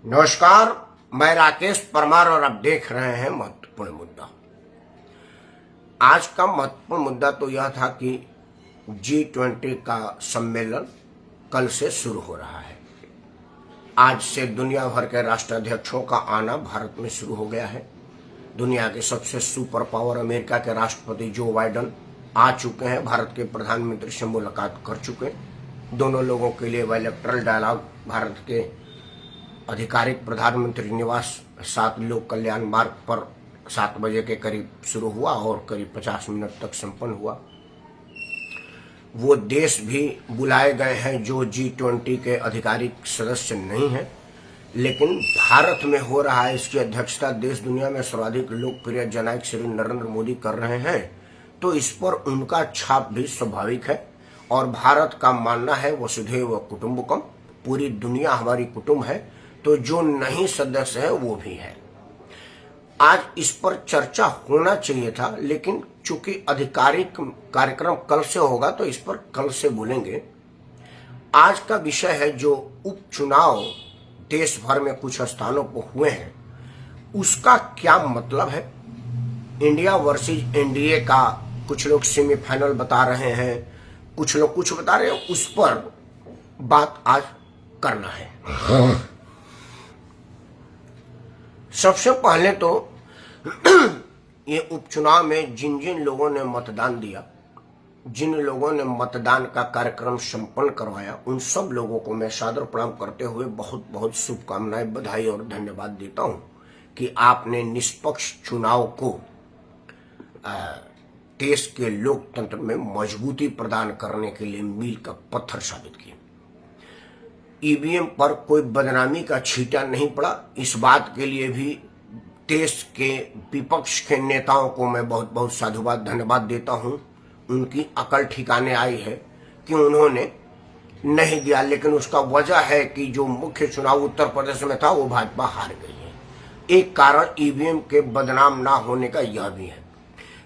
नमस्कार, मैं राकेश परमार और आप देख रहे हैं महत्वपूर्ण मुद्दा। आज का महत्वपूर्ण मुद्दा तो यह था कि G20 का सम्मेलन कल से शुरू हो रहा है। आज से दुनिया भर के राष्ट्राध्यक्षों का आना भारत में शुरू हो गया है। दुनिया के सबसे सुपर पावर अमेरिका के राष्ट्रपति जो बाइडन आ चुके हैं, भारत के प्रधानमंत्री से मुलाकात कर चुके हैं। दोनों लोगों के लिए बायलैटरल डायलॉग भारत के आधिकारिक प्रधानमंत्री निवास 7 लोक कल्याण मार्ग पर 7 बजे के करीब शुरू हुआ और करीब 50 मिनट तक संपन्न हुआ। वो देश भी बुलाए गए हैं जो G20 के आधिकारिक सदस्य नहीं हैं, लेकिन भारत में हो रहा है। इसकी अध्यक्षता देश दुनिया में सर्वाधिक लोकप्रिय जननायक श्री नरेंद्र मोदी कर रहे हैं, तो इस पर उनका छाप भी स्वाभाविक है। और भारत का मानना है वसुधैव कुटुंबकम, पूरी दुनिया हमारी कुटुंब है, तो जो नहीं सदस्य है वो भी है। आज इस पर चर्चा होना चाहिए था, लेकिन चूंकि आधिकारिक कार्यक्रम कल से होगा तो इस पर कल से बोलेंगे। आज का विषय है जो उपचुनाव देश भर में कुछ स्थानों पर हुए हैं, उसका क्या मतलब है। इंडिया वर्सेस एनडीए का कुछ लोग सेमीफाइनल बता रहे हैं, कुछ लोग कुछ बता रहे हैं, उस पर बात आज करना है। सबसे पहले तो ये उपचुनाव में जिन जिन लोगों ने मतदान दिया, जिन लोगों ने मतदान का कार्यक्रम संपन्न करवाया, उन सब लोगों को मैं सादर प्रणाम करते हुए बहुत बहुत शुभकामनाएं, बधाई और धन्यवाद देता हूं कि आपने निष्पक्ष चुनाव को देश के लोकतंत्र में मजबूती प्रदान करने के लिए मील का पत्थर साबित किया। ईवीएम पर कोई बदनामी का छींटा नहीं पड़ा। इस बात के लिए भी देश के विपक्ष के नेताओं को मैं बहुत बहुत साधुवाद धन्यवाद देता हूं। उनकी अकल ठिकाने आई है कि उन्होंने नहीं दिया, लेकिन उसका वजह है कि जो मुख्य चुनाव उत्तर प्रदेश में था वो भाजपा हार गई है। एक कारण ईवीएम के बदनाम ना होने का यह भी है।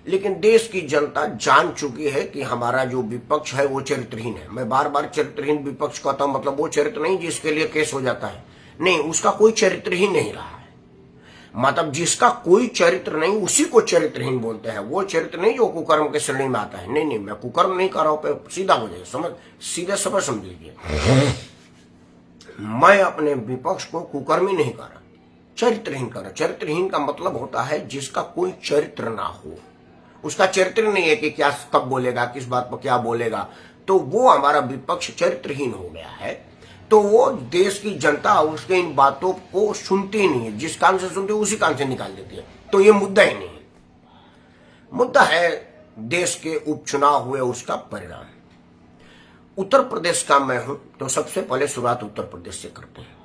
लेकिन देश की जनता जान चुकी है कि हमारा जो विपक्ष है वो चरित्रहीन है। मैं बार बार चरित्रहीन विपक्ष कहता हूं, मतलब वो चरित्र नहीं जिसके लिए केस हो जाता है, नहीं, उसका कोई चरित्र ही नहीं रहा है। मतलब जिसका कोई चरित्र नहीं उसी को चरित्रहीन बोलते हैं। वो चरित्र नहीं जो कुकर्म के श्रेणी में आता है। नहीं, मैं कुकर्म नहीं कर रहा हूं, सीधा हो जाए, सीधे समझ लीजिए। मैं अपने विपक्ष को कुकर्मी नहीं कर रहा, चरित्रहीन कर रहा। चरित्रहीन का मतलब होता है जिसका कोई चरित्र ना हो, उसका चरित्र नहीं है कि क्या कब बोलेगा, किस बात पर क्या बोलेगा, तो वो हमारा विपक्ष चरित्रहीन हो गया है। तो वो देश की जनता उसके इन बातों को सुनती ही नहीं है, जिस कान से सुनती है उसी कान से निकाल देती है। तो ये मुद्दा ही नहीं है। मुद्दा है देश के उपचुनाव हुए उसका परिणाम। उत्तर प्रदेश का मैं हूं, तो सबसे पहले शुरुआत उत्तर प्रदेश से करते हैं।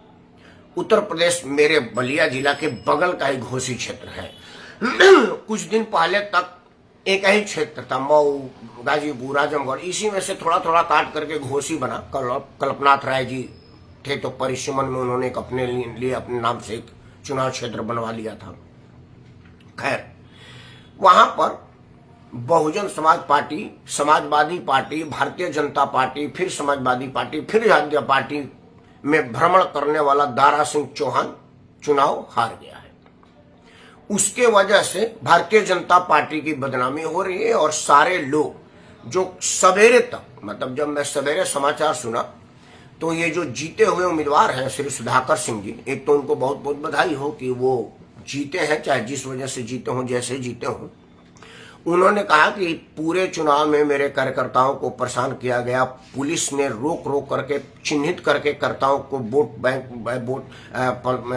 उत्तर प्रदेश मेरे बलिया जिला के बगल का ही घोसी क्षेत्र है। कुछ दिन पहले तक एक ही क्षेत्र था, मऊ, गाजीपुर, आजमगढ़, इसी में से थोड़ा थोड़ा काट करके घोसी बना। कल्पनाथ राय जी थे तो परिसीमन में उन्होंने एक अपने लिए अपने नाम से एक चुनाव क्षेत्र बनवा लिया था। खैर, वहां पर Bahujan Samaj party, Samajwadi party, Bharatiya Janata party, फिर समाजवादी पार्टी, फिर जनता पार्टी में भ्रमण करने वाला दारा सिंह चौहान चुनाव हार गया है। उसके वजह से भारतीय जनता पार्टी की बदनामी हो रही है। और सारे लोग जो सवेरे तक, मतलब जब मैं सवेरे समाचार सुना, तो ये जो जीते हुए उम्मीदवार हैं श्री सुधाकर सिंह जी, एक तो उनको बहुत बहुत बधाई हो कि वो जीते हैं, चाहे जिस वजह से जीते हों, जैसे जीते हों। उन्होंने कहा कि पूरे चुनाव में मेरे कार्यकर्ताओं को परेशान किया गया। पुलिस ने रोक रोक करके चिन्हित करके कर्ताओं को वोट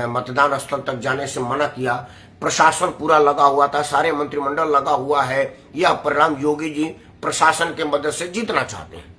मतदान स्थल तक जाने से मना किया। प्रशासन पूरा लगा हुआ था, सारे मंत्रिमंडल लगा हुआ है। यह परिणाम योगी जी प्रशासन के मदद से जीतना चाहते हैं।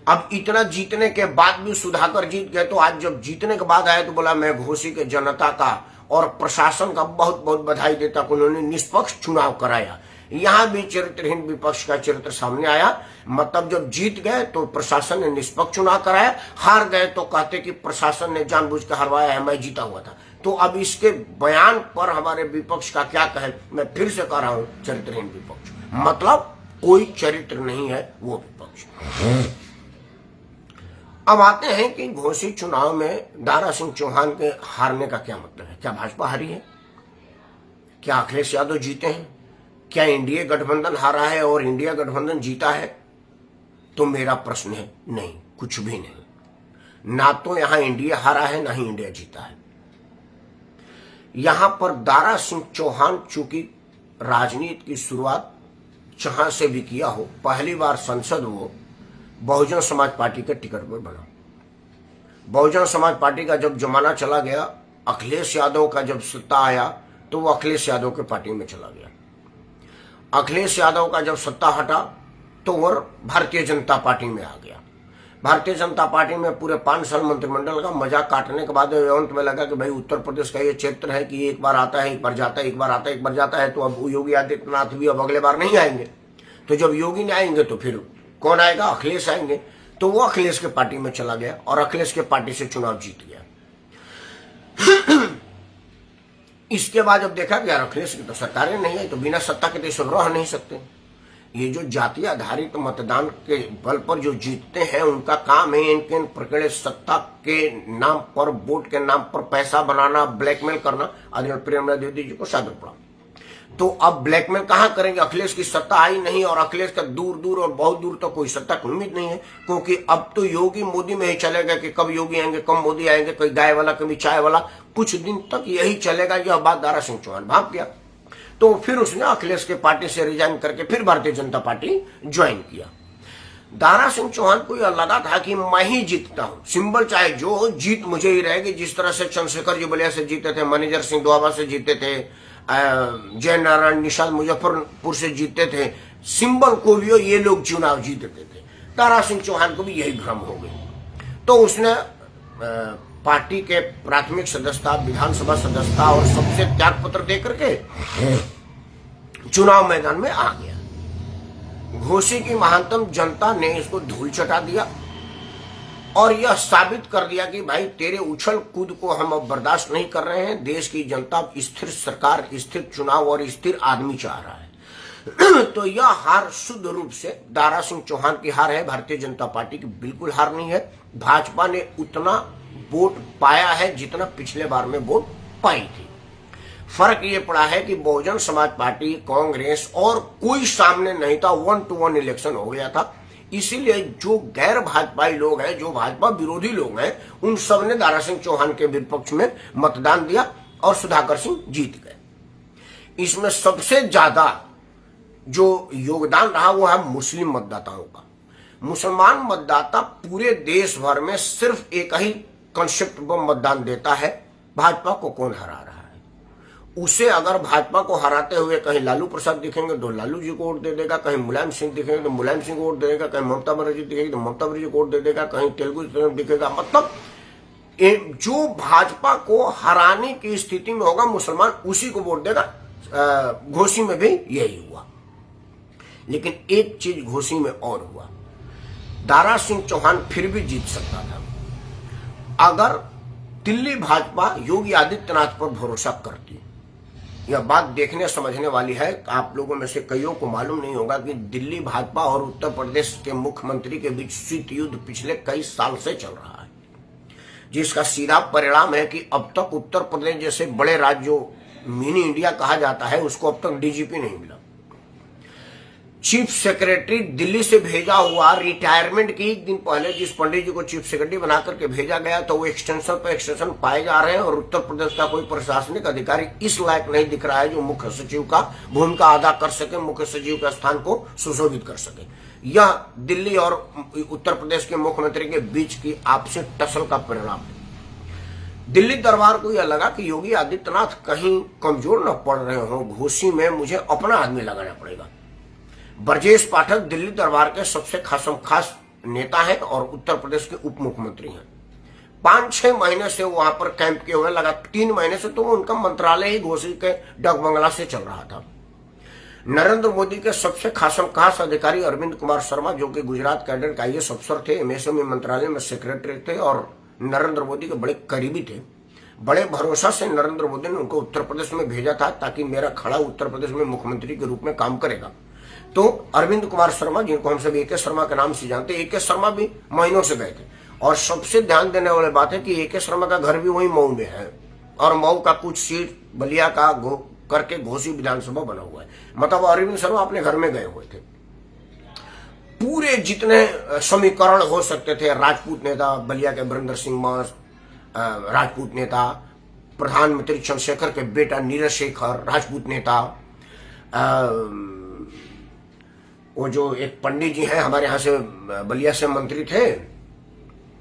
अब इतना जीतने के बाद भी सुधाकर जीत गए, तो आज जब जीतने के बाद आए तो बोला मैं घोसी के जनता का और प्रशासन का बहुत बहुत बधाई देता कि उन्होंने निष्पक्ष चुनाव कराया। यहां भी चरित्रहीन विपक्ष का चरित्र सामने आया। मतलब जब जीत गए तो प्रशासन ने निष्पक्ष चुनाव कराया, हार गए तो कहते कि प्रशासन ने जानबूझ कर हरवाया है, मैं जीता हुआ था। तो अब इसके बयान पर हमारे विपक्ष का क्या कहे। मैं फिर से कह रहा हूं, चरित्रहीन विपक्ष, मतलब कोई चरित्र नहीं है वो विपक्ष। अब आते हैं कि घोसी चुनाव में दारा सिंह चौहान के हारने का क्या मतलब है? क्या भाजपा हारी है? क्या अखिलेश यादव जीते हैं? क्या इंडिया गठबंधन हारा है और इंडिया गठबंधन जीता है? तो मेरा प्रश्न है नहीं, कुछ भी नहीं। ना तो यहां इंडिया हारा है, ना ही इंडिया जीता है। यहां पर दारा सिंह चौहान चूंकि राजनीति की शुरुआत जहां से भी किया हो, पहली बार संसद वो बहुजन समाज पार्टी के टिकट पर बना। बहुजन समाज पार्टी का जब जमाना चला गया, अखिलेश यादव का जब सत्ता आया तो वो अखिलेश यादव के पार्टी में चला गया। अखिलेश यादव का जब सत्ता हटा तो वो भारतीय जनता पार्टी में आ गया। भारतीय जनता पार्टी में पूरे 5 साल मंत्रिमंडल का मजाक काटने के बाद अंत में लगा कि भाई उत्तर प्रदेश का ये क्षेत्र है कि एक बार आता है, एक बार जाता है, एक बार आता है, एक बार जाता है, तो अब योगी आदित्यनाथ भी अब अगले बार नहीं आएंगे। तो जब योगी नहीं आएंगे तो फिर कौन आएगा? अखिलेश आएंगे। तो वो अखिलेश के पार्टी में चला गया और अखिलेश के पार्टी से चुनाव जीत गया। इसके बाद जब देखा कि यार अखिलेश की तो सरकारें नहीं है, तो बिना सत्ता के देश रह नहीं सकते। ये जो जातीय आधारित मतदान के बल पर जो जीतते हैं, उनका काम है इनके प्रकड़े सत्ता के नाम पर, वोट के नाम पर पैसा बनाना, ब्लैकमेल करना। आदरणीय प्रियंका देवी जी को सादर पड़ा। तो अब ब्लैकमेल कहां करेंगे? अखिलेश की सत्ता आई नहीं और अखिलेश का दूर दूर और बहुत दूर तक कोई सत्ता की उम्मीद नहीं है, क्योंकि अब तो योगी मोदी में ही चलेगा कि कब योगी आएंगे, कब मोदी आएंगे, कोई गाय वाला कभी चाय वाला, कुछ दिन तक यही चलेगा। यह बात दारा सिंह चौहान भाग गया। तो फिर उसने अखिलेश के पार्टी से रिजाइन करके फिर भारतीय जनता पार्टी ज्वाइन किया। दारा सिंह चौहान को यह लगा था कि मैं ही जीतता हूं, सिंबल चाहे जो हो, जीत मुझे ही रहेगी। जिस तरह से चंद्रशेखर जी बलिया से जीते थे, मैनेजर सिंह दोआबा से जीते थे, जय नारायण निषाद मुजफ्फरपुर से जीते थे, सिंबल को भी ये लोग चुनाव जीतते थे। दारा सिंह चौहान को भी यही भ्रम हो गई। तो उसने पार्टी के प्राथमिक सदस्यता, विधानसभा सदस्यता और सबसे त्याग पत्र देकर के चुनाव मैदान में आ गया। घोसी की महानतम जनता ने इसको धूल चटा दिया और यह साबित कर दिया कि भाई तेरे उछल कूद को हम अब बर्दाश्त नहीं कर रहे हैं। देश की जनता स्थिर सरकार, स्थिर चुनाव और स्थिर आदमी चाह रहा है। तो यह हार शुद्ध रूप से दारा सिंह चौहान की हार है, भारतीय जनता पार्टी की बिल्कुल हार नहीं है। भाजपा ने उतना वोट पाया है जितना पिछले बार में वोट पाई थी। फर्क ये पड़ा है कि बहुजन समाज पार्टी, कांग्रेस और कोई सामने नहीं था, 1 to 1 इलेक्शन हो गया था। इसीलिए जो गैर भाजपाई लोग हैं, जो भाजपा विरोधी लोग हैं, उन सब ने दारा सिंह चौहान के विपक्ष में मतदान दिया और सुधाकर सिंह जीत गए। इसमें सबसे ज्यादा जो योगदान रहा वो है मुस्लिम मतदाताओं का। मुसलमान मतदाता पूरे देश भर में सिर्फ एक ही कंसेप्ट पर मतदान देता है, भाजपा को कौन हरा रहा है। उसे अगर भाजपा को हराते हुए कहीं लालू प्रसाद दिखेंगे तो लालू जी को वोट दे देगा, कहीं मुलायम सिंह दिखेंगे तो मुलायम सिंह को वोट दे देगा, कहीं ममता बनर्जी दिखेगी तो ममता बनर्जी को वोट दे देगा, कहीं तेलुगु दिखेगा। मतलब जो भाजपा को हराने की स्थिति में होगा मुसलमान, उसी को वोट देगा। घोसी में भी यही हुआ। लेकिन एक चीज घोसी में और हुआ, दारा सिंह चौहान फिर भी जीत सकता था अगर दिल्ली भाजपा योगी आदित्यनाथ पर भरोसा करती। यह बात देखने समझने वाली है। आप लोगों में से कईयों को मालूम नहीं होगा कि दिल्ली भाजपा और उत्तर प्रदेश के मुख्यमंत्री के बीच शीत युद्ध पिछले कई साल से चल रहा है, जिसका सीधा परिणाम है कि अब तक उत्तर प्रदेश जैसे बड़े राज्य जो मिनी इंडिया कहा जाता है, उसको अब तक डीजीपी नहीं मिला। चीफ सेक्रेटरी दिल्ली से भेजा हुआ, रिटायरमेंट की एक दिन पहले जिस पंडित जी को चीफ सेक्रेटरी बना करके भेजा गया, तो वो एक्सटेंशन पर एक्सटेंशन पाए जा रहे हैं और उत्तर प्रदेश का कोई प्रशासनिक अधिकारी इस लायक नहीं दिख रहा है जो मुख्य सचिव का भूमिका अदा कर सके, मुख्य सचिव के स्थान को सुशोभित कर सके। यह दिल्ली और उत्तर प्रदेश के मुख्यमंत्री के बीच की आपसी टसल का परिणाम है। दिल्ली दरबार को यह लगा कि योगी आदित्यनाथ कहीं कमजोर न पड़ रहे हो, घोसी में मुझे अपना आदमी लगाना पड़ेगा। ब्रजेश पाठक दिल्ली दरबार के सबसे खास नेता हैं और उत्तर प्रदेश के उप मुख्यमंत्री हैं। 5-6 महीने से वहां पर कैंप किए हुए, लगा 3 महीने से तो उनका मंत्रालय ही घोसी के डक बंगला से चल रहा था। नरेंद्र मोदी के सबसे खास अधिकारी अरविंद कुमार शर्मा, जो कि गुजरात कैडर का आईएएस अफसर थे, एमएसएमई मंत्रालय में सेक्रेटरी थे और नरेंद्र मोदी के बड़े करीबी थे। बड़े भरोसा से नरेंद्र मोदी ने उनको उत्तर प्रदेश में भेजा था ताकि मेरा खड़ा उत्तर प्रदेश में मुख्यमंत्री के रूप में काम करेगा। तो अरविंद कुमार शर्मा, जिनको हम सभी AK शर्मा के नाम से जानते हैं, AK शर्मा भी महीनों से गए थे और सबसे ध्यान देने वाली बात है कि ए.के. शर्मा का घर भी वही मऊ में है और मऊ का कुछ सीट बलिया का करके घोसी विधानसभा बना हुआ है। मतलब अरविंद शर्मा अपने घर में गए हुए थे। पूरे जितने समीकरण हो सकते थे, राजपूत नेता बलिया के वीरेंद्र सिंह मास, राजपूत नेता, प्रधानमंत्री चंद्रशेखर के बेटा नीरज शेखर राजपूत नेता, वो जो एक पंडित जी हैं हमारे यहाँ से बलिया से मंत्री थे,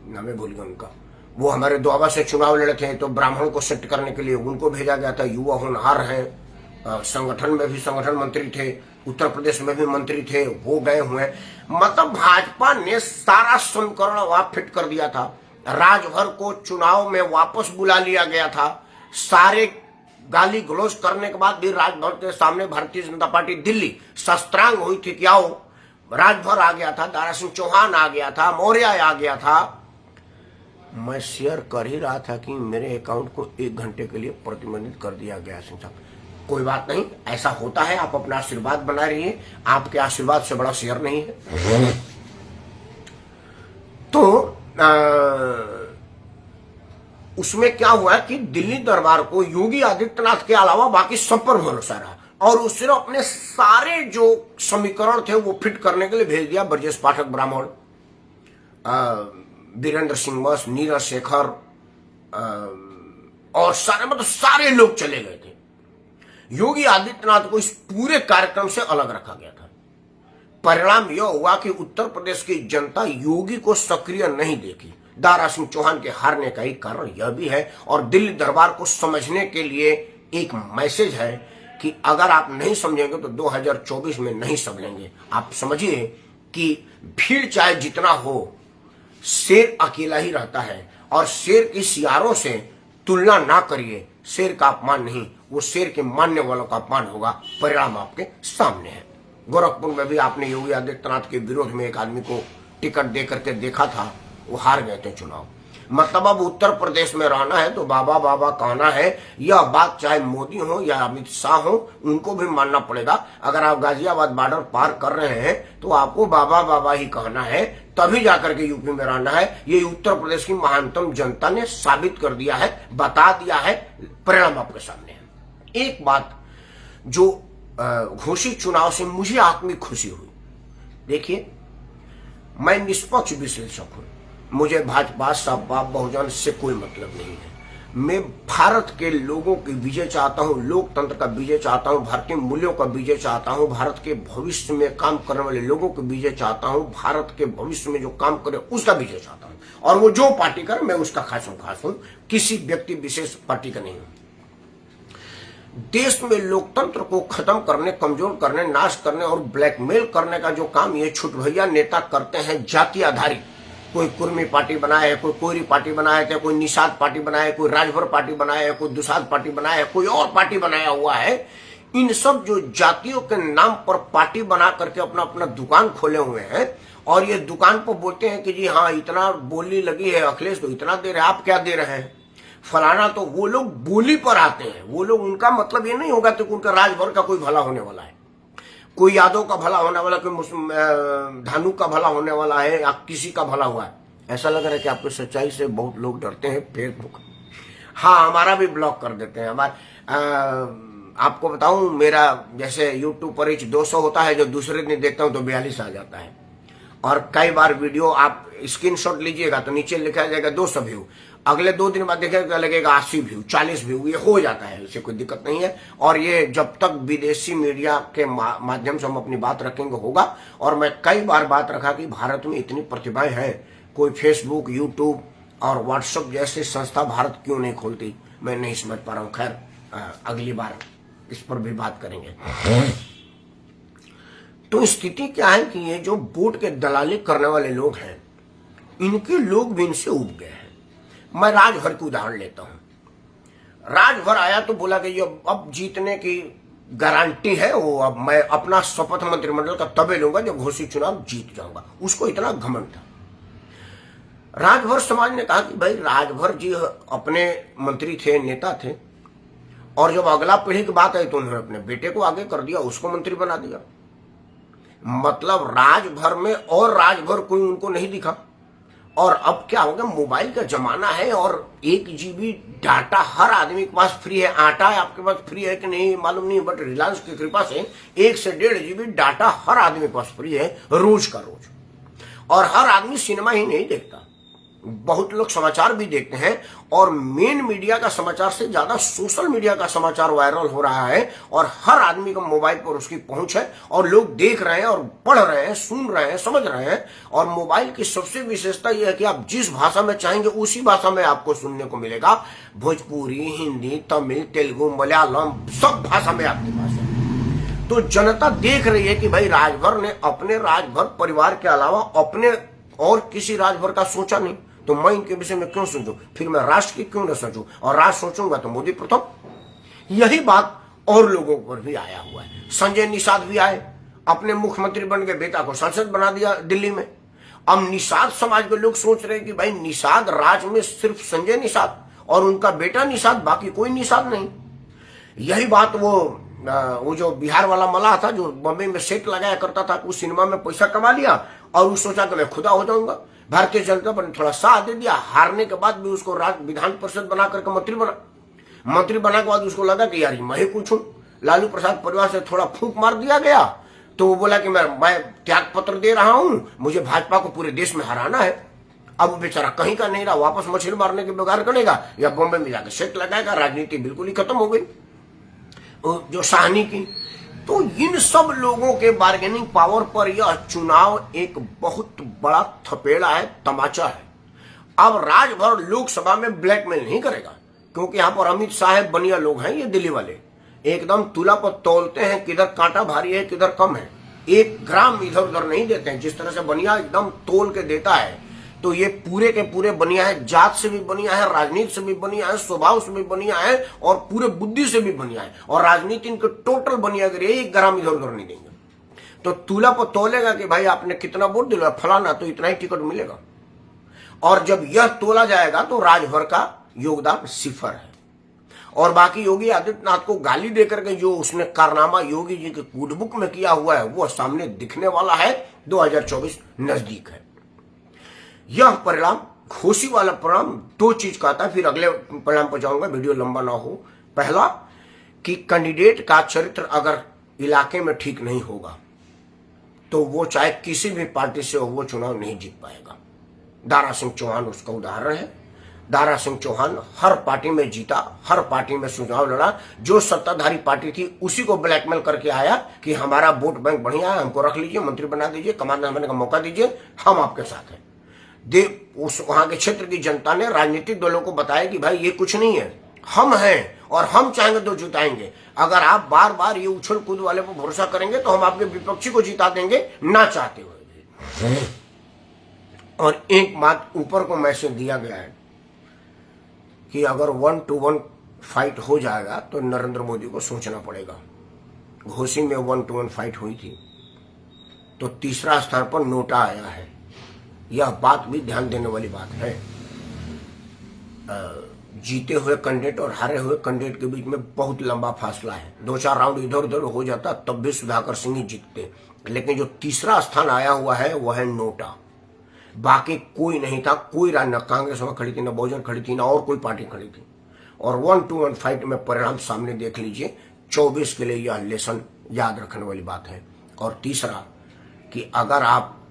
नाम भूल गया उनका, वो हमारे दोआबा से चुनाव लड़े थे, तो ब्राह्मण को सेट करने के लिए उनको भेजा गया था। युवा होनहार हैं, संगठन में भी संगठन मंत्री थे, उत्तर प्रदेश में भी मंत्री थे, वो गए हुए। मतलब भाजपा ने सारा समीकरण वहां फिट कर दिया था। राजभर को चुनाव में वापस बुला लिया गया था। सारे गाली गलौज करने के बाद भी राजभर के सामने भारतीय जनता पार्टी दिल्ली शस्त्रांग हुई थी। क्या हो, राजभर आ गया था, दारा सिंह चौहान आ गया था, मौर्य आ गया था। मैं शेयर कर ही रहा था कि मेरे अकाउंट को 1 घंटे के लिए प्रतिबंधित कर दिया गया। सिंह साहब, कोई बात नहीं, ऐसा होता है। आप अपना आशीर्वाद बना रहिए, आपके आशीर्वाद से बड़ा शेयर नहीं है। तो उसमें क्या हुआ कि दिल्ली दरबार को योगी आदित्यनाथ के अलावा बाकी सब पर भरोसा रहा और उसने अपने सारे जो समीकरण थे वो फिट करने के लिए भेज दिया। ब्रजेश पाठक ब्राह्मण, वीरेंद्र सिंह मस, नीरज शेखर और सारे, मतलब सारे लोग चले गए थे। योगी आदित्यनाथ को इस पूरे कार्यक्रम से अलग रखा गया था। परिणाम यह हुआ कि उत्तर प्रदेश की जनता योगी को सक्रिय नहीं देखी। दारा सिंह चौहान के हारने का एक कारण यह भी है और दिल्ली दरबार को समझने के लिए एक मैसेज है कि अगर आप नहीं समझेंगे तो 2024 में नहीं समझेंगे। आप समझिए कि भीड़ चाहे जितना हो, शेर अकेला ही रहता है और शेर की सियारों से तुलना ना करिए। शेर का अपमान नहीं, वो शेर के मानने वालों का अपमान होगा। परिणाम आपके सामने है। गोरखपुर में भी आपने योगी आदित्यनाथ के विरोध में एक आदमी को टिकट दे करके देखा था, वो हार गए थे चुनाव। मतलब अब उत्तर प्रदेश में रहना है तो बाबा बाबा कहना है। यह बात चाहे मोदी हो या अमित शाह हो, उनको भी मानना पड़ेगा। अगर आप गाजियाबाद बॉर्डर पार कर रहे हैं तो आपको बाबा बाबा ही कहना है, तभी जाकर के यूपी में रहना है। ये उत्तर प्रदेश की महानतम जनता ने साबित कर दिया है, बता दिया है। परिणाम आपके सामने है। एक बात जो घोषित चुनाव से मुझे आत्मिक खुशी हुई, देखिए मैं निष्पक्ष विश्लेषक हूं, मुझे भाजपा सपा बहुजन से कोई मतलब नहीं है। मैं भारत के लोगों की विजय चाहता हूं, लोकतंत्र का विजय चाहता हूं, भारतीय मूल्यों का विजय चाहता हूं, भारत के भविष्य में काम करने वाले लोगों का विजय चाहता हूं, भारत के भविष्य में जो काम करे उसका विजय चाहता हूं। और वो जो पार्टी करे मैं उसका खास हूं, किसी व्यक्ति विशेष पार्टी का नहीं हूं। देश में लोकतंत्र को खत्म करने, कमजोर करने, नाश करने और ब्लैकमेल करने का जो काम ये छुटभैया नेता करते हैं, जाति आधारित, कोई कुर्मी पार्टी बनाए है, कोई कोयरी पार्टी बनाए थे, कोई निषाद पार्टी बनाए, कोई राजभर पार्टी बनाए है, कोई दुसाद पार्टी बनाया है, कोई और पार्टी बनाया हुआ है। इन सब जो जातियों के नाम पर पार्टी बना करके अपना अपना दुकान खोले हुए हैं और ये दुकान पर बोलते हैं कि जी हाँ इतना बोली लगी है, अखिलेश तो इतना दे रहे हैं, आप क्या दे रहे हैं, फलाना। तो वो लोग बोली पर आते हैं। वो लोग, उनका मतलब ये नहीं होगा कि उनका राजभर का कोई भला होने वाला है, कोई यादव का भला होने वाला, कोई धानु का भला होने वाला है या किसी का भला हुआ है। ऐसा लग रहा है कि आपको सच्चाई से बहुत लोग डरते हैं। फेसबुक, हाँ हमारा भी ब्लॉक कर देते हैं। आपको बताऊं, मेरा जैसे यूट्यूब पर 200 होता है, जो दूसरे दिन देखता हूं तो 42 आ जाता है। और कई बार वीडियो आप स्क्रीनशॉट लीजिएगा तो नीचे लिखा जाएगा 200 व्यू, अगले 2 दिन बाद देखेगा लगेगा 80 व्यू, 40 व्यू, ये हो जाता है, इससे कोई दिक्कत नहीं है। और ये जब तक विदेशी मीडिया के माध्यम से हम अपनी बात रखेंगे होगा। और मैं कई बार बात रखा कि भारत में इतनी प्रतिभाएं हैं, कोई फेसबुक, यूट्यूब और व्हाट्सएप जैसी संस्था भारत क्यों नहीं खोलती, मैं नहीं समझ पा रहा हूं। खैर अगली बार इस पर भी बात करेंगे। तो स्थिति क्या है कि ये जो वोट के दलाली करने वाले लोग हैं, इनके लोग भी इनसे उब गए हैं। मैं राजभर की उदाहरण लेता हूं। राजभर आया तो बोला कि ये अब जीतने की गारंटी है, वो अब मैं अपना शपथ मंत्रिमंडल का तबे लूंगा जब घोषित चुनाव जीत जाऊंगा। उसको इतना घमंड था। राजभर समाज ने कहा कि भाई राजभर जी अपने मंत्री थे, नेता थे, और जब अगला पीढ़ी की बात आई तो उन्होंने अपने बेटे को आगे कर दिया, उसको मंत्री बना दिया। मतलब राजभर में और राजभर कोई उनको नहीं दिखा। और अब क्या होगा, मोबाइल का जमाना है और 1 GB डाटा हर आदमी के पास फ्री है। आटा है आपके पास फ्री है कि नहीं मालूम नहीं, बट रिलायंस की कृपा से 1 से 1.5 GB डाटा हर आदमी के पास फ्री है रोज का रोज। और हर आदमी सिनेमा ही नहीं देखता, बहुत लोग समाचार भी देखते हैं, और मेन मीडिया का समाचार से ज्यादा सोशल मीडिया का समाचार वायरल हो रहा है, और हर आदमी को मोबाइल पर उसकी पहुंच है और लोग देख रहे हैं और पढ़ रहे हैं, सुन रहे हैं, समझ रहे हैं। और मोबाइल की सबसे विशेषता यह है कि आप जिस भाषा में चाहेंगे उसी भाषा में आपको सुनने को मिलेगा। भोजपुरी, हिंदी, तमिल, तेलुगु, मलयालम, सब भाषा में आपके पास है। तो जनता देख रही है कि भाई राजभर ने अपने राजभर परिवार के अलावा अपने और किसी राजभर का सोचा नहीं, तो मैं इनके विषय में क्यों सोचूं, फिर मैं राष्ट्र की क्यों न सोचूं, और राष्ट्र सोचूंगा तो मोदी प्रथम। यही बात और लोगों पर भी आया हुआ है। संजय निषाद भी आए, अपने मुख्यमंत्री बन के बेटा को सांसद बना दिया दिल्ली में। अब निषाद समाज के लोग सोच रहे हैं कि भाई निषाद राज में सिर्फ संजय निषाद और उनका बेटा निषाद, बाकी कोई निषाद नहीं। यही बात वो जो बिहार वाला मलाह था जो बॉम्बे में सेट लगाया करता था, उस सिनेमा में पैसा कमा लिया और उस सोचा कि मैं खुदा हो जाऊंगा। भारतीय जनता पार्टी ने थोड़ा साथ दे दिया, हारने के बाद भी उसको विधान परिषद बना करके मंत्री बना के बाद उसको लगा कि यार मैं ही कुछ हूं। लालू प्रसाद परिवार से थोड़ा फूंक मार दिया गया, तो वो बोला कि मैं त्याग पत्र दे रहा हूं, मुझे भाजपा को पूरे देश में हराना है। अब वो बेचारा कहीं का नहीं रहा, वापस मछली मारने के बेगार करेगा या बॉम्बे में जाकर सेट लगाएगा। राजनीति बिल्कुल ही खत्म हो गई जो साहनी की। तो इन सब लोगों के बार्गेनिंग पावर पर यह चुनाव एक बहुत बड़ा थपेड़ा है, तमाचा है। अब राजभर लोकसभा में ब्लैकमेल नहीं करेगा, क्योंकि यहां पर अमित शाह बनिया लोग हैं, ये दिल्ली वाले एकदम तुला पर तौलते हैं, किधर कांटा भारी है किधर कम है, 1 ग्राम इधर उधर नहीं देते हैं। जिस तरह से बनिया एकदम तोल के देता है, तो ये पूरे के पूरे बनिया है, जात से भी बनिया है, राजनीति से भी बनिया है, स्वभाव से भी बनिया है, और पूरे बुद्धि से भी बनिया है। और राजनीति इनके टोटल बनिया करिए, 1 ग्राम इधर उधर नहीं देंगे। तो तुला पर तोलेगा कि भाई आपने कितना वोट दिलवाया, फलाना, तो इतना ही टिकट मिलेगा। और जब यह तोला जाएगा तो राजभर का योगदान 0 है। और बाकी योगी आदित्यनाथ को गाली देकर के जो उसने कारनामा योगी जी के कूडबुक में किया हुआ है, वो सामने दिखने वाला है। 2024 नजदीक है। यह परिणाम, घोषी वाला परिणाम 2 चीज का आता है, फिर अगले परिणाम पर जाऊंगा, वीडियो लंबा ना हो। पहला कि कैंडिडेट का चरित्र अगर इलाके में ठीक नहीं होगा तो वो चाहे किसी भी पार्टी से हो, वो चुनाव नहीं जीत पाएगा। दारा सिंह चौहान उसका उदाहरण है। दारा सिंह चौहान हर पार्टी में जीता, हर पार्टी में चुनाव लड़ा, जो सत्ताधारी पार्टी थी उसी को ब्लैकमेल करके आया कि हमारा वोट बैंक बढ़िया है, हमको रख लीजिए, मंत्री बना दीजिए, कमांडर बनने का मौका दीजिए, हम आपके साथ हैं। उस वहां के क्षेत्र की जनता ने राजनीतिक दलों को बताया कि भाई ये कुछ नहीं है, हम हैं और हम चाहेंगे तो जिताएंगे। अगर आप बार बार ये उछल कूद वाले पर भरोसा करेंगे तो हम आपके विपक्षी को जिता देंगे, ना चाहते हुए। और एक बात ऊपर को मैसेज दिया गया है कि अगर 1-to-1 फाइट हो जाएगा तो नरेंद्र मोदी को सोचना पड़ेगा। घोसी में 1-to-1 फाइट हुई थी तो 3रा स्थान पर नोटा आया है। यह बात भी ध्यान देने वाली बात है। जीते हुए कैंडिडेट और हारे हुए कैंडिडेट के बीच में बहुत लंबा फासला है। 2-4 राउंड इधर उधर हो जाता तब भी सुधाकर सिंह ही जीतते, लेकिन जो 3रा स्थान आया हुआ है वह है नोटा। बाकी कोई नहीं था, कोई न कांग्रेस में खड़ी थी, न बहुजन खड़ी थी, न और कोई पार्टी खड़ी थी। और 1-to-1 फाइट में परिणाम सामने देख लीजिए। 24 के लिए यह लेसन याद रखने वाली बात है। और तीसरा कि अगर आप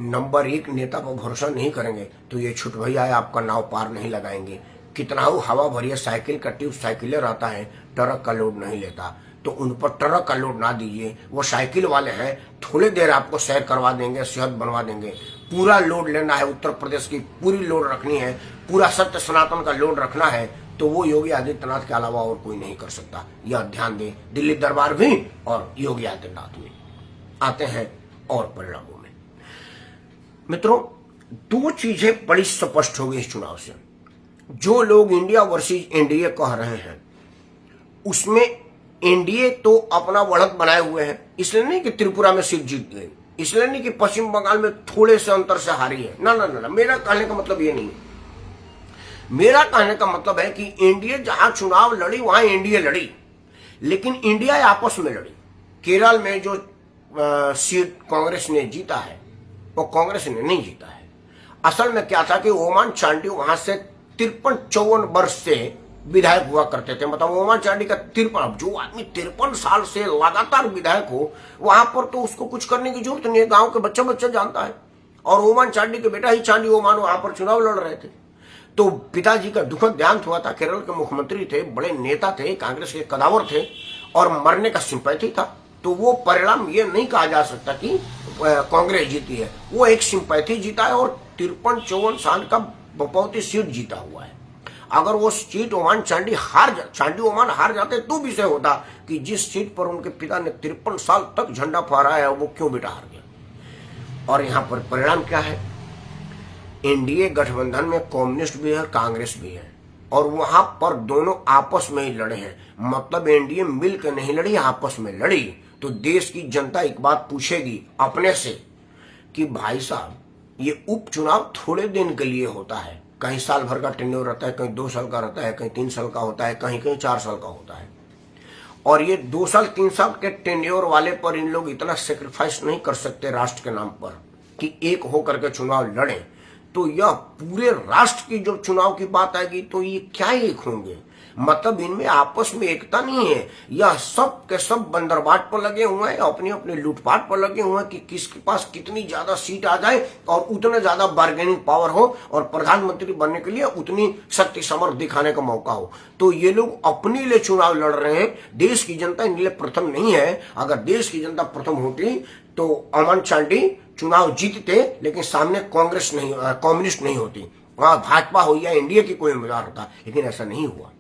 नंबर 1 नेता पर भरोसा नहीं करेंगे तो ये छुट भैया आपका नाव पार नहीं लगाएंगे। कितना हो हवा भरिए साइकिल का ट्यूब साइकिलें रहता है, ट्रक का लोड नहीं लेता, तो उन पर ट्रक का लोड ना दीजिए। वो साइकिल वाले हैं, थोड़ी देर आपको सैर करवा देंगे, सेहत बनवा देंगे। पूरा लोड लेना है, उत्तर प्रदेश की पूरी लोड रखनी है, पूरा सत्य सनातन का लोड रखना है, तो वो योगी आदित्यनाथ के अलावा और कोई नहीं कर सकता। यह ध्यान दें। दिल्ली दरबार भी और योगी आदित्यनाथ भी। आते हैं और परिणामों में। मित्रों, 2 चीजें बड़ी स्पष्ट हो गई इस चुनाव से। जो लोग इंडिया वर्सेस एनडीए कह रहे हैं, उसमें एनडीए तो अपना बढ़त बनाए हुए हैं। इसलिए नहीं कि त्रिपुरा में सीट जीत गई, इसलिए नहीं कि पश्चिम बंगाल में थोड़े से अंतर से हारी है, ना ना ना। मेरा कहने का मतलब ये नहीं है। मेरा कहने का मतलब है कि एनडीए जहां चुनाव लड़ी वहां एनडीए लड़ी, लेकिन इंडिया आपस में लड़ी। केरल में जो सीट कांग्रेस ने जीता है वो कांग्रेस ने नहीं जीता है। असल में क्या था कि ओमान चांडी वहां से 53-54 वर्ष से विधायक हुआ करते थे। मतलब ओमान चांडी का 53, जो आदमी 53 साल से लगातार विधायक हो, वहां पर तो उसको कुछ करने की जरूरत नहीं है, गांव के बच्चा बच्चा जानता है। और ओमान चांडी के बेटा ही चांडी ओमान वहां पर चुनाव लड़ रहे थे। तो पिताजी का दुखद देहांत हुआ था। केरल के मुख्यमंत्री थे, बड़े नेता थे, कांग्रेस के कदावर थे और मरने का सिंपैथी था। तो वो परिणाम ये नहीं कहा जा सकता कि कांग्रेस जीती है, वो एक सिंपैथी जीता है और 53-54 साल का बपौती सीट जीता हुआ है। अगर वो सीट चांडी ओमान हार जाते तो विषय होता कि जिस सीट पर उनके पिता ने 53 साल तक झंडा फहराया वो क्यों बेटा हार गया। और यहां पर परिणाम क्या है, एनडीए गठबंधन में कम्युनिस्ट भी है, कांग्रेस भी है और वहां पर दोनों आपस में ही लड़े हैं। मतलब एनडीए मिलकर नहीं लड़ी, आपस में लड़ी। तो देश की जनता एक बात पूछेगी अपने से कि भाई साहब, ये उपचुनाव थोड़े दिन के लिए होता है, कहीं साल भर का टेन्योर रहता है, कहीं 2 साल का रहता है, कहीं 3 साल का होता है, कहीं कहीं 4 साल का होता है। और ये 2 साल 3 साल के टेन्योर वाले पर इन लोग इतना सेक्रीफाइस नहीं कर सकते राष्ट्र के नाम पर कि एक होकर के चुनाव लड़े। तो यह पूरे राष्ट्र की जब चुनाव की बात आएगी तो ये क्या एक होंगे। मतलब इनमें आपस में एकता नहीं है। यह सब के सब बंदरबाट पर लगे हुए हैं, अपनी अपनी लूटपाट पर लगे हुए हैं कि किसके पास कितनी ज्यादा सीट आ जाए और उतना ज्यादा बार्गेनिंग पावर हो और प्रधानमंत्री बनने के लिए उतनी शक्ति समर्थ दिखाने का मौका हो। तो ये लोग अपने लिए चुनाव लड़ रहे हैं, देश की जनता इनके लिए प्रथम नहीं है। अगर देश की जनता प्रथम होती तो अमन चांडी चुनाव जीतते, लेकिन सामने कम्युनिस्ट नहीं होती, वहां भाजपा हो या एनडीए की कोई उम्मीदवार होता, लेकिन ऐसा नहीं हुआ।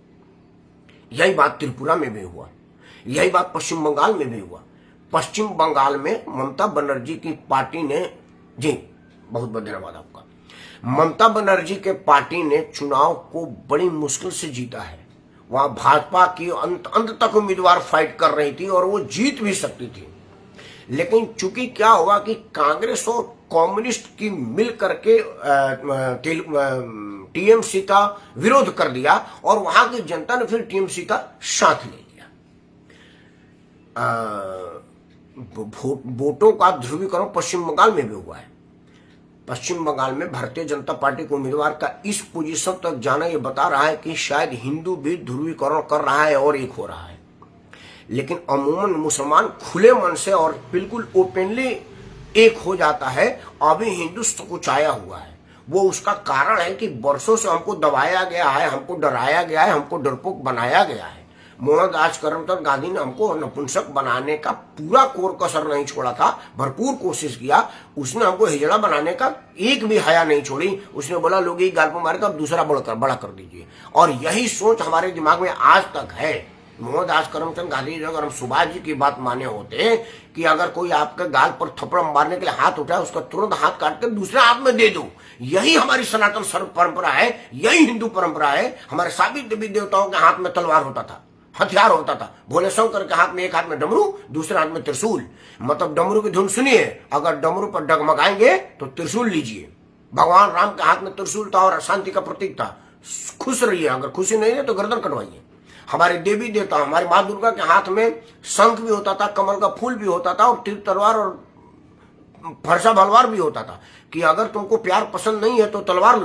यही बात त्रिपुरा में भी हुआ, यही बात पश्चिम बंगाल में भी हुआ। पश्चिम बंगाल में ममता बनर्जी की पार्टी ने, जी बहुत बहुत धन्यवाद आपका, ममता बनर्जी के पार्टी ने चुनाव को बड़ी मुश्किल से जीता है। वहां भाजपा की अंत तक उम्मीदवार फाइट कर रही थी और वो जीत भी सकती थी। लेकिन चूंकि क्या हुआ कि कांग्रेस और कम्युनिस्ट की मिल करके टीएमसी का विरोध कर दिया और वहां की जनता ने फिर टीएमसी का साथ ले लिया। वोटों का ध्रुवीकरण पश्चिम बंगाल में भी हुआ है। पश्चिम बंगाल में भारतीय जनता पार्टी के उम्मीदवार का इस पोजीशन तक जाना यह बता रहा है कि शायद हिंदू भी ध्रुवीकरण कर रहा है और एक हो रहा है। लेकिन अमूमन मुसलमान खुले मन से और बिल्कुल ओपनली एक हो जाता है। अभी हिंदुत्व कुछ आया हुआ है। वो उसका कारण है कि वर्षों से हमको दबाया गया है, हमको डराया गया है, हमको डरपोक बनाया गया है। मोहनदास करमचंद गांधी ने हमको नपुंसक बनाने का पूरा कोर कसर नहीं छोड़ा था, भरपूर कोशिश किया। उसने हमको हिजड़ा बनाने का एक भी हया नहीं छोड़ी। उसने बोला लोग एक गाल पर मारे तो अब दूसरा बड़ा कर दीजिए। और यही सोच हमारे दिमाग में आज तक है। मोहनदास करमचंद गांधी जी, अगर हम सुभाष जी की बात माने होते कि अगर कोई आपके गाल पर थप्पड़ मारने के लिए हाथ उठाए, उसका तुरंत हाथ काट कर दूसरे हाथ में दे दो। यही हमारी सनातन परंपरा है, यही हिंदू परंपरा है। हमारे सभी देवी देवताओं के हाथ में तलवार होता था, हथियार होता था। भोले शंकर के हाथ में एक हाथ में डमरू, दूसरे हाथ में त्रिशूल। मतलब डमरू की धुन सुनिए, अगर डमरू पर डगमगाएंगे तो त्रिशूल लीजिए। भगवान राम के हाथ में त्रिशूल था और शांति का प्रतीक था। खुश रहिए, अगर खुशी नहीं है तो गर्दन कटवाइए। हमारे देवी देवता, हमारी माँ दुर्गा के हाथ में शंख भी होता था, कमल का फूल भी होता था और तीर तलवार और फरसा भलवार भी होता था कि अगर तुमको प्यार पसंद नहीं है तो तलवार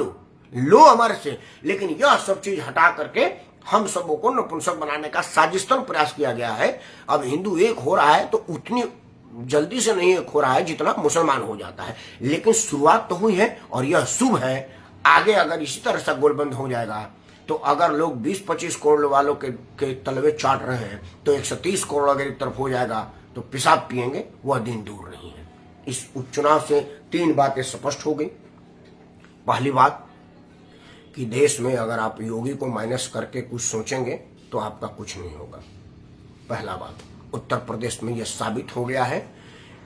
लो हमारे से। लेकिन यह सब चीज हटा करके हम सबों को नपुंसक बनाने का साजिशतन प्रयास किया गया है। अब हिंदू एक हो रहा है तो उतनी जल्दी से नहीं एक हो रहा है जितना मुसलमान हो जाता है। लेकिन शुरुआत तो हुई है और यह शुभ है। आगे अगर इसी तरह से गोलबंद हो जाएगा तो अगर लोग 20-25 करोड़ वालों के तलवे चाट रहे हैं तो 130 करोड़ अगर एक तरफ हो जाएगा तो पेशाब पिएंगे, वह दिन दूर नहीं है। इस उपचुनाव से 3 बातें स्पष्ट हो गई। पहली बात कि देश में अगर आप योगी को माइनस करके कुछ सोचेंगे तो आपका कुछ नहीं होगा। पहला बात, उत्तर प्रदेश में यह साबित हो गया है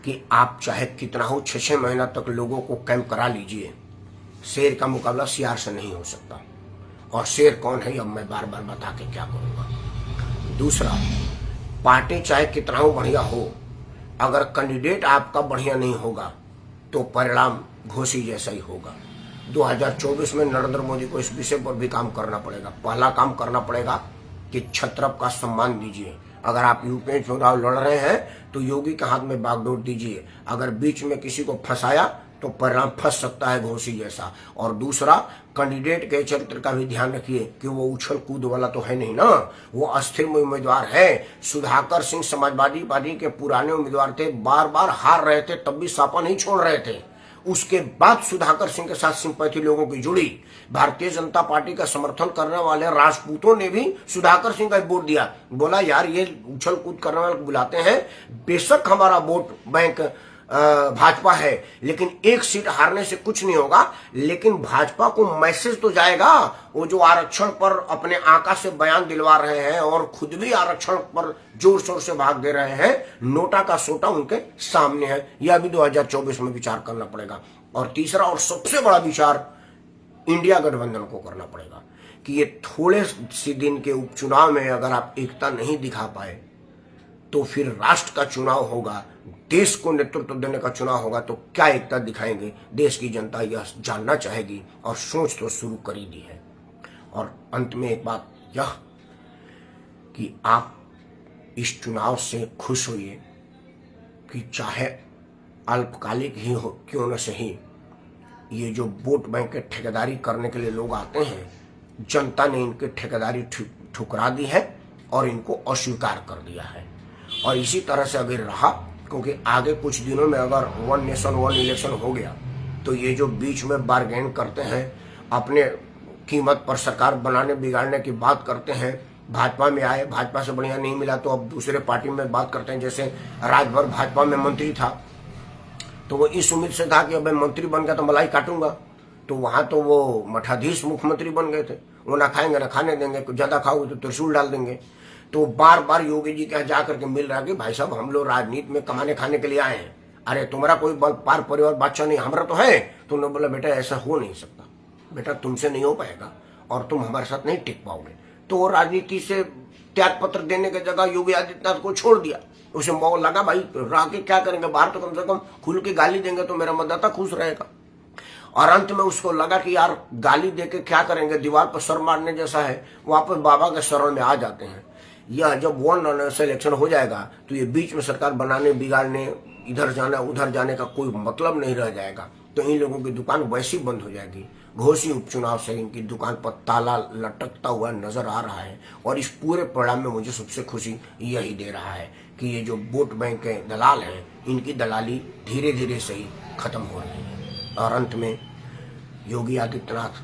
कि आप चाहे कितना हो 6-6 महीना तक लोगों को कैंप करा लीजिए, शेर का मुकाबला सियार से नहीं हो सकता। और शेर कौन है अब मैं बार बार बता के क्या करूंगा। दूसरा, पार्टी चाहे कितना हो बढ़िया हो, अगर कैंडिडेट आपका बढ़िया नहीं होगा तो परिणाम घोसी जैसा ही होगा। 2024 में नरेंद्र मोदी को इस विषय पर भी काम करना पड़ेगा। पहला काम करना पड़ेगा कि छत्रप का सम्मान दीजिए। अगर आप यूपी में चुनाव लड़ रहे हैं तो योगी के हाथ में बागडोर दीजिए। अगर बीच में किसी को फंसाया तो परिणाम फंस सकता है घोसी जैसा। और दूसरा, कैंडिडेट के चरित्र का भी ध्यान रखिए कि वो उछल कूद वाला तो है नहीं ना, वो अस्थिर उम्मीदवार है। सुधाकर सिंह समाजवादी पार्टी के पुराने उम्मीदवार थे, बार बार हार रहे थे, तब भी सापा नहीं छोड़ रहे थे। उसके बाद सुधाकर सिंह के साथ सिंपैथी लोगों की जुड़ी। भारतीय जनता पार्टी का समर्थन करने वाले राजपूतों ने भी सुधाकर सिंह का वोट दिया। बोला यार ये उछल कूद करने वाले बुलाते हैं, बेशक हमारा वोट बैंक भाजपा है, लेकिन एक सीट हारने से कुछ नहीं होगा, लेकिन भाजपा को मैसेज तो जाएगा। वो जो आरक्षण पर अपने आका से बयान दिलवा रहे हैं और खुद भी आरक्षण पर जोर शोर से भाग दे रहे हैं, नोटा का सोटा उनके सामने है। यह भी 2024 में विचार करना पड़ेगा। और तीसरा और सबसे बड़ा विचार इंडिया गठबंधन को करना पड़ेगा कि ये थोड़े सी दिन के उपचुनाव में अगर आप एकता नहीं दिखा पाए तो फिर राष्ट्र का चुनाव होगा, देश को नेतृत्व देने का चुनाव होगा, तो क्या एकता दिखाएंगे। देश की जनता यह जानना चाहेगी और सोच तो शुरू कर ही दी है। और अंत में एक बात यह कि आप इस चुनाव से खुश होइए कि चाहे अल्पकालिक ही हो क्यों न सही, ये जो वोट बैंक के ठेकेदारी करने के लिए लोग आते हैं, जनता ने इनके ठेकेदारी ठुकरा दी है और इनको अस्वीकार कर दिया है। और इसी तरह से अगर रहा, क्योंकि आगे कुछ दिनों में अगर 1 नेशन 1 इलेक्शन हो गया तो ये जो बीच में बार्गेन करते हैं, अपने कीमत पर सरकार बनाने बिगाड़ने की बात करते हैं, भाजपा में आए, भाजपा से बढ़िया नहीं मिला तो अब दूसरे पार्टी में बात करते हैं। जैसे राजभर भाजपा में मंत्री था तो वो इस उम्मीद से था कि अब मंत्री बन गया तो मलाई काटूंगा, तो वहां तो वो मठाधीश मुख्यमंत्री बन गए थे। वो ना खाएंगे ना खाने देंगे, कुछ ज्यादा खाओगे तो त्रिशूल डाल देंगे। तो बार बार योगी जी के जा करके मिल रहा है कि भाई साहब हम लोग राजनीति में कमाने खाने के लिए आए हैं, अरे तुम्हारा कोई पार परिवार बादशाह नहीं, हमारा तो है। तो उन्होंने बोला बेटा ऐसा हो नहीं सकता, बेटा तुमसे नहीं हो पाएगा और तुम हमारे साथ नहीं टिक पाओगे। तो वो राजनीति से त्याग पत्र देने की जगह योगी आदित्यनाथ को छोड़ दिया। उसे मौका लगा भाई रह के क्या करेंगे, बाहर तो कम से कम खुल के गाली देंगे तो मेरा मतदाता खुश रहेगा। और अंत में उसको लगा कि यार गाली देके क्या करेंगे, दीवार पर सर मारने जैसा है, वापस बाबा के शरण में आ जाते हैं। यह जब 1 इलेक्शन हो जाएगा तो ये बीच में सरकार बनाने बिगाड़ने, इधर जाना उधर जाने का कोई मतलब नहीं रह जाएगा। तो इन लोगों की दुकान वैसी बंद हो जाएगी। घोसी उपचुनाव से इनकी दुकान पर ताला लटकता हुआ नजर आ रहा है। और इस पूरे परिणाम में मुझे सबसे खुशी यही दे रहा है कि ये जो वोट बैंक के दलाल हैं, इनकी दलाली धीरे धीरे से ही खत्म हो रही है। और अंत में योगी आदित्यनाथ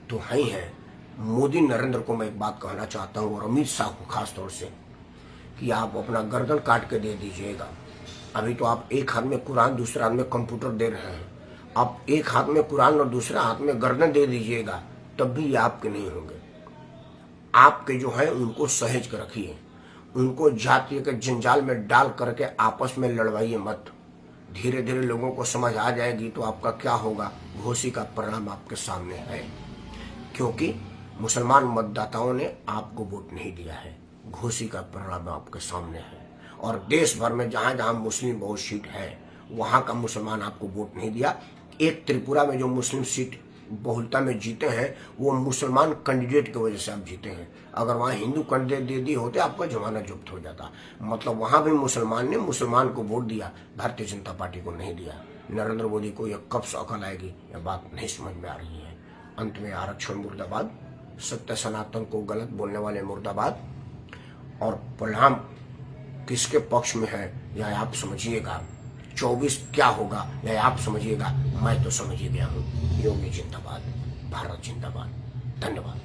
तो है ही है, मोदी नरेंद्र को मैं एक बात कहना चाहता हूँ, और अमित शाह को खास तौर से, कि आप अपना गर्दन काट के दे दीजिएगा। अभी तो आप एक हाथ में कुरान दूसरे हाथ में कंप्यूटर दे रहे हैं, आप एक हाथ में कुरान और दूसरे हाथ में गर्दन दे दीजिएगा, तब भी ये आपके नहीं होंगे। आपके जो है उनको सहेज कर रखिए, उनको जातीय के जंजाल में डाल करके आपस में लड़वाइए मत। धीरे धीरे लोगों को समझ आ जाएगी तो आपका क्या होगा, घोसी का परिणाम आपके सामने है। क्योंकि मुसलमान मतदाताओं ने आपको वोट नहीं दिया है, घोसी का परिणाम आपके सामने है। और देश भर में जहां जहां मुस्लिम बहुत सीट है वहां का मुसलमान आपको वोट नहीं दिया। एक त्रिपुरा में जो मुस्लिम सीट बहुलता में जीते हैं वो मुसलमान कैंडिडेट की वजह से आप जीते हैं। अगर वहां हिंदू कैंडिडेट दे दिए होते आपका जमानत जब्त हो जाता। मतलब वहां भी मुसलमान ने मुसलमान को वोट दिया, भारतीय जनता पार्टी को नहीं दिया। नरेंद्र मोदी को यह कब से अकल आएगी, यह बात नहीं समझ में आ रही है। अंत में आरक्षण मुर्दाबाद, सत्य सनातन को गलत बोलने वाले मुर्दाबाद। और परिणाम किसके पक्ष में है यह आप समझिएगा। 24 क्या होगा यह आप समझिएगा, मैं तो समझ ही गया हूँ। योगी जिंदाबाद, भारत जिंदाबाद। धन्यवाद।